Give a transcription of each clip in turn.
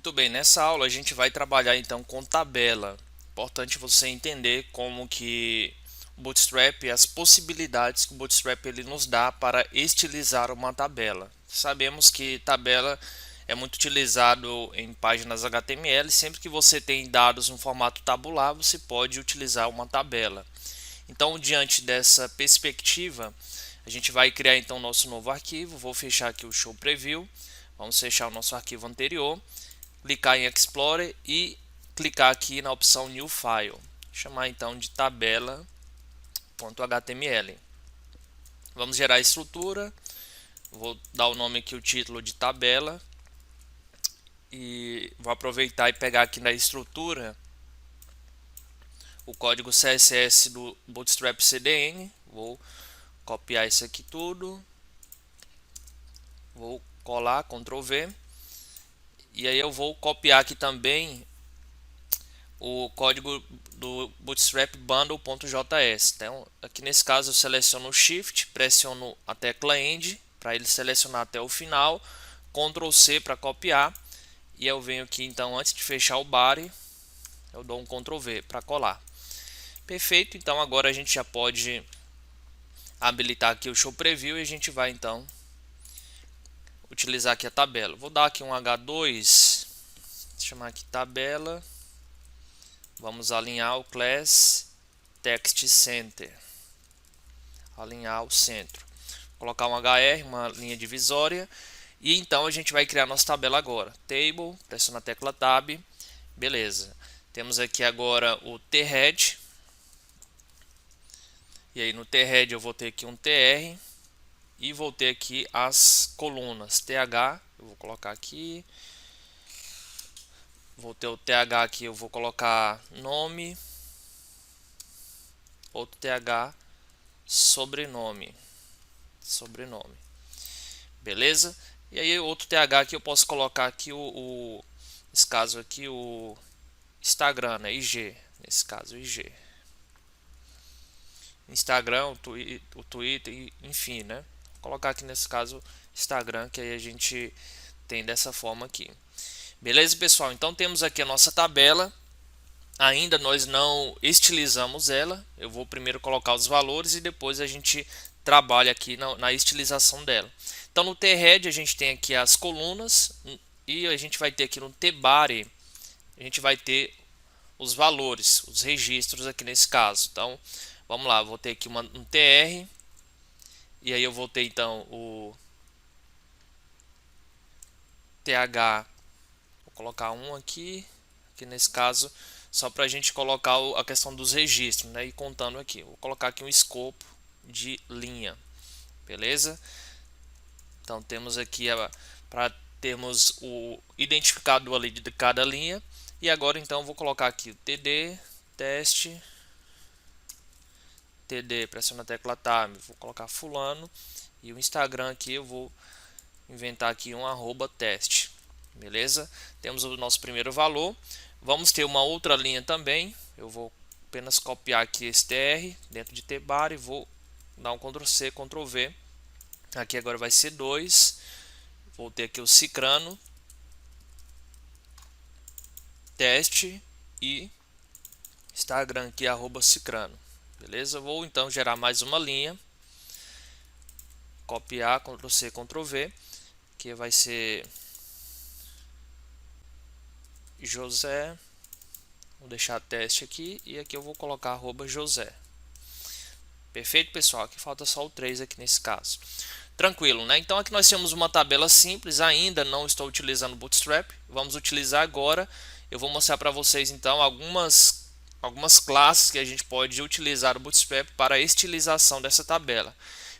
Muito bem, nessa aula a gente vai trabalhar então com tabela. Importante você entender como que o Bootstrap, as possibilidades que o Bootstrap ele nos dá para estilizar uma tabela. Sabemos que tabela é muito utilizado em páginas HTML. Sempre que você tem dados no formato tabular, você pode utilizar uma tabela. Então, diante dessa perspectiva, a gente vai criar então nosso novo arquivo. Vou fechar aqui o Show Preview. Vamos fechar o nosso arquivo anterior, clicar em Explorer e clicar aqui na opção New File. Chamar então de tabela.html. Vamos gerar a estrutura. Vou dar o nome aqui, o título de tabela. E vou aproveitar e pegar aqui na estrutura o código CSS do Bootstrap CDN. Vou copiar isso aqui tudo. Vou colar, Ctrl V. E aí eu vou copiar aqui também o código do Bootstrap Bundle.js. Então, aqui nesse caso eu seleciono o Shift, pressiono a tecla End para ele selecionar até o final, Ctrl C para copiar, e eu venho aqui então, antes de fechar o body, eu dou um Ctrl V para colar. Perfeito, então agora a gente já pode habilitar aqui o Show Preview e a gente vai então utilizar aqui a tabela. Vou dar aqui um H2, chamar aqui tabela. Vamos alinhar o Class Text Center. Alinhar o centro. Colocar um HR, uma linha divisória. E então a gente vai criar nossa tabela agora. Table, pressiona a tecla Tab. Beleza. Temos aqui agora o T-Head. E aí no T-Head eu vou ter aqui um TR. E vou ter aqui as colunas. TH, eu vou colocar aqui. Vou ter o TH aqui, eu vou colocar nome. Outro TH, sobrenome. Beleza? E aí outro TH aqui eu posso colocar aqui nesse caso aqui o Instagram, né? IG, nesse caso IG. Instagram, o Twitter, enfim, né? Vou colocar aqui nesse caso Instagram, que aí a gente tem dessa forma aqui. Beleza, pessoal? Então temos aqui a nossa tabela. Ainda nós não estilizamos ela. Eu vou primeiro colocar os valores e depois a gente trabalha aqui na estilização dela. Então no T-Head a gente tem aqui as colunas e a gente vai ter aqui no T-Body, a gente vai ter os valores, os registros aqui nesse caso. Então vamos lá, vou ter aqui um TR e aí eu vou ter então o TH, vou colocar um aqui nesse caso, só para a gente colocar a questão dos registros, né? E contando aqui, vou colocar aqui um escopo de linha, beleza? Então temos aqui para termos o identificador ali de cada linha. E agora então vou colocar aqui o TD, teste, TD, pressiona a tecla Tab, vou colocar fulano. E o Instagram aqui eu vou inventar aqui um @teste, beleza? Temos o nosso primeiro valor. Vamos ter uma outra linha também. Eu vou apenas copiar aqui esse TR dentro de T-Bar e vou dar um Ctrl C, Ctrl V. Aqui agora vai ser 2. Vou ter aqui o Cicrano, teste e Instagram aqui, @Cicrano. Beleza? Vou então gerar mais uma linha. Copiar, Ctrl C, Ctrl V. Que vai ser José. Vou deixar teste aqui e aqui eu vou colocar @José. Perfeito, pessoal? Aqui falta só o 3 aqui nesse caso. Tranquilo, né? Então aqui nós temos uma tabela simples, ainda não estou utilizando o Bootstrap. Vamos utilizar agora. Eu vou mostrar para vocês então algumas classes que a gente pode utilizar o Bootstrap para a estilização dessa tabela.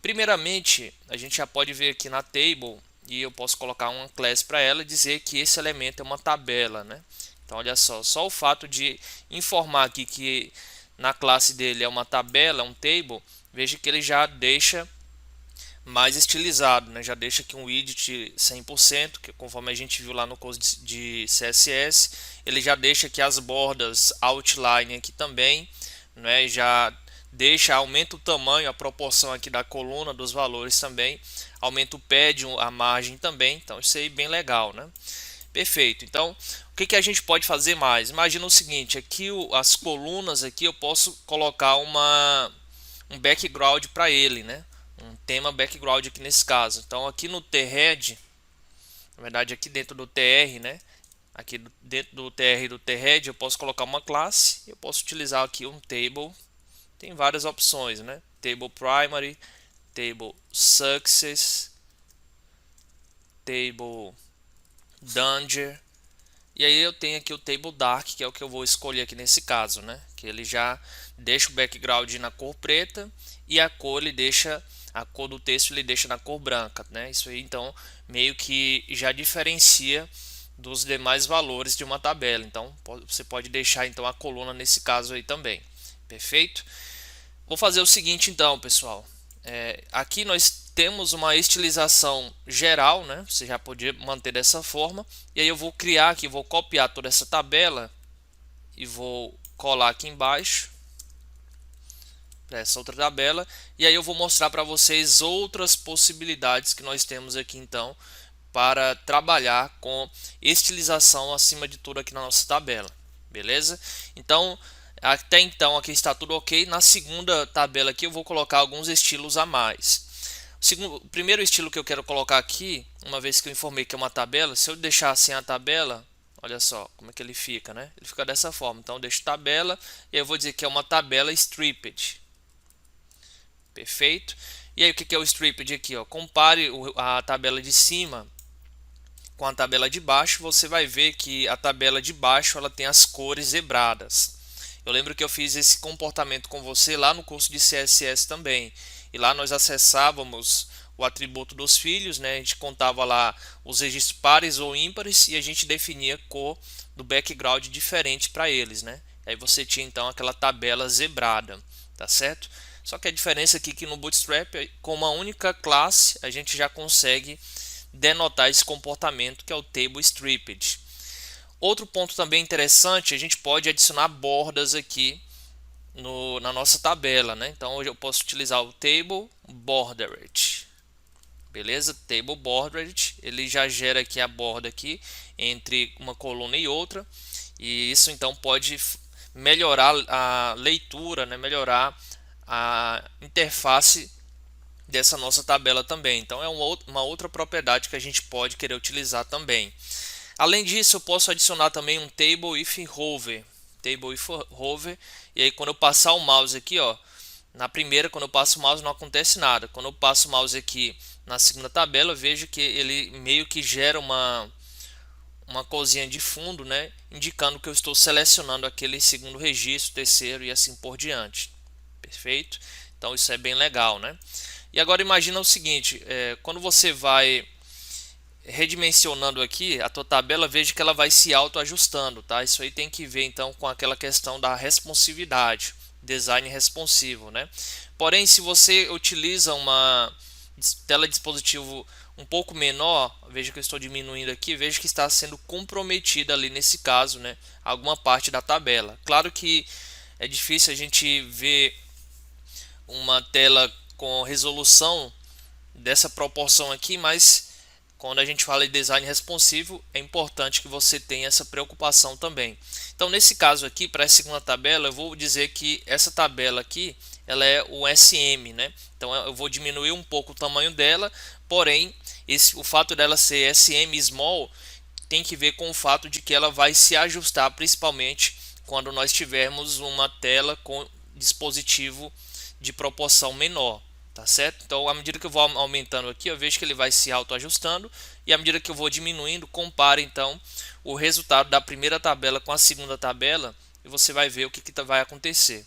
Primeiramente, a gente já pode ver aqui na table e eu posso colocar uma class para ela e dizer que esse elemento é uma tabela, né? Então olha só o fato de informar aqui que na classe dele é uma tabela, um table, veja que ele já deixa mais estilizado, né? Já deixa aqui um widget 100%, que conforme a gente viu lá no curso de CSS, ele já deixa aqui as bordas outline aqui também, né? Já deixa, aumenta o tamanho, a proporção aqui da coluna dos valores também, aumenta o pad, a margem também, então isso aí é bem legal, né? Perfeito. Então, o que a gente pode fazer mais? Imagina o seguinte, aqui as colunas aqui eu posso colocar um background para ele, né? Um tema background aqui nesse caso. Então, aqui no THead, na verdade aqui dentro do TR, né? Aqui dentro do TR e do THead eu posso colocar uma classe, eu posso utilizar aqui um table. Tem várias opções, né? Table primary, table success, table danger. E aí eu tenho aqui o table dark, que é o que eu vou escolher aqui nesse caso, né? Que ele já deixa o background na cor preta e a cor ele deixa a cor do texto ele deixa na cor branca, né? Isso aí então meio que já diferencia dos demais valores de uma tabela. Então você pode deixar então a coluna nesse caso aí também. Perfeito? Vou fazer o seguinte então, pessoal. Aqui nós temos uma estilização geral, né? Você já podia manter dessa forma. E aí eu vou criar aqui, vou copiar toda essa tabela e vou colar aqui embaixo para essa outra tabela. E aí eu vou mostrar para vocês outras possibilidades que nós temos aqui então para trabalhar com estilização acima de tudo aqui na nossa tabela. Beleza? Então, até então aqui está tudo ok. Na segunda tabela aqui eu vou colocar alguns estilos a mais. O primeiro estilo que eu quero colocar aqui, uma vez que eu informei que é uma tabela, se eu deixar assim a tabela, olha só como é que ele fica, né? Ele fica dessa forma. Então eu deixo tabela e eu vou dizer que é uma tabela stripped. Perfeito? E aí o que é o stripped aqui? Ó? Compare a tabela de cima com a tabela de baixo, você vai ver que a tabela de baixo ela tem as cores zebradas. Eu lembro que eu fiz esse comportamento com você lá no curso de CSS também. E lá nós acessávamos o atributo dos filhos, né? A gente contava lá os registros pares ou ímpares e a gente definia cor do background diferente para eles, né? Aí você tinha então aquela tabela zebrada, tá certo? Só que a diferença aqui é que no Bootstrap, com uma única classe, a gente já consegue denotar esse comportamento que é o table stripped. Outro ponto também interessante, a gente pode adicionar bordas aqui na nossa tabela, né? Então hoje eu posso utilizar o table bordered. Beleza? Table bordered, ele já gera aqui a borda aqui entre uma coluna e outra, e isso então pode melhorar a leitura, né? Melhorar a interface dessa nossa tabela também. Então é uma outra propriedade que a gente pode querer utilizar também. Além disso, eu posso adicionar também um table if hover. Table if hover. E aí quando eu passar o mouse aqui, ó, na primeira, quando eu passo o mouse não acontece nada. Quando eu passo o mouse aqui na segunda tabela, eu vejo que ele meio que gera uma corzinha de fundo, né, indicando que eu estou selecionando aquele segundo registro, terceiro e assim por diante. Perfeito? Então isso é bem legal, né? E agora imagina o seguinte, quando você vai redimensionando aqui a tua tabela, veja que ela vai se autoajustando, tá? Isso aí tem que ver então com aquela questão da responsividade, design responsivo, né? Porém, se você utiliza uma tela de dispositivo um pouco menor, veja que eu estou diminuindo aqui, veja que está sendo comprometida ali nesse caso, né? Alguma parte da tabela. Claro que é difícil a gente ver uma tela com resolução dessa proporção aqui, mas quando a gente fala de design responsivo, é importante que você tenha essa preocupação também. Então, nesse caso aqui, para a segunda tabela, eu vou dizer que essa tabela aqui, ela é o SM, né? Então, eu vou diminuir um pouco o tamanho dela, porém, o fato dela ser SM small tem que ver com o fato de que ela vai se ajustar, principalmente quando nós tivermos uma tela com dispositivo de proporção menor. Tá certo? Então, à medida que eu vou aumentando aqui, eu vejo que ele vai se autoajustando. E à medida que eu vou diminuindo, compare então o resultado da primeira tabela com a segunda tabela e você vai ver o que vai acontecer.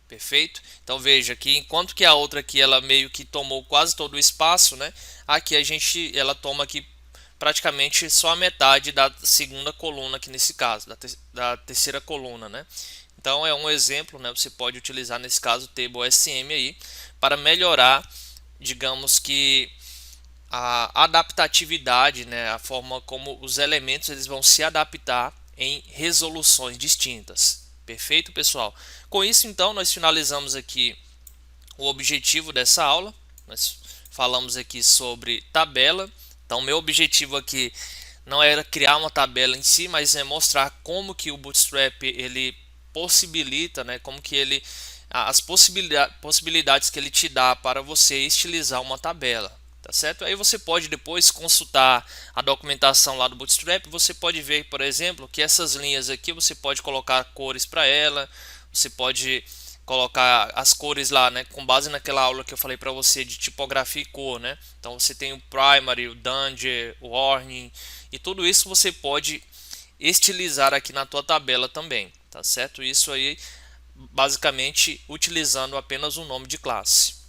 Perfeito? Então veja que enquanto que a outra aqui ela meio que tomou quase todo o espaço, né? Aqui ela toma aqui praticamente só a metade da segunda coluna aqui nesse caso, da terceira coluna, né? Então é um exemplo, né? Você pode utilizar nesse caso o table SM aí para melhorar, digamos que a adaptatividade, né? A forma como os elementos eles vão se adaptar em resoluções distintas. Perfeito, pessoal? Com isso, então, nós finalizamos aqui o objetivo dessa aula. Nós falamos aqui sobre tabela. Então, meu objetivo aqui não era criar uma tabela em si, mas é mostrar como que o Bootstrap ele possibilita, né, como que ele as possibilidades que ele te dá para você estilizar uma tabela, tá certo? Aí você pode depois consultar a documentação lá do Bootstrap, você pode ver, por exemplo, que essas linhas aqui você pode colocar cores para ela, você pode colocar as cores lá, né, com base naquela aula que eu falei para você de tipografia e cor, né? Então você tem o primary, o danger, o warning e tudo isso você pode estilizar aqui na tua tabela também, tá certo? Isso aí basicamente utilizando apenas o nome de classe.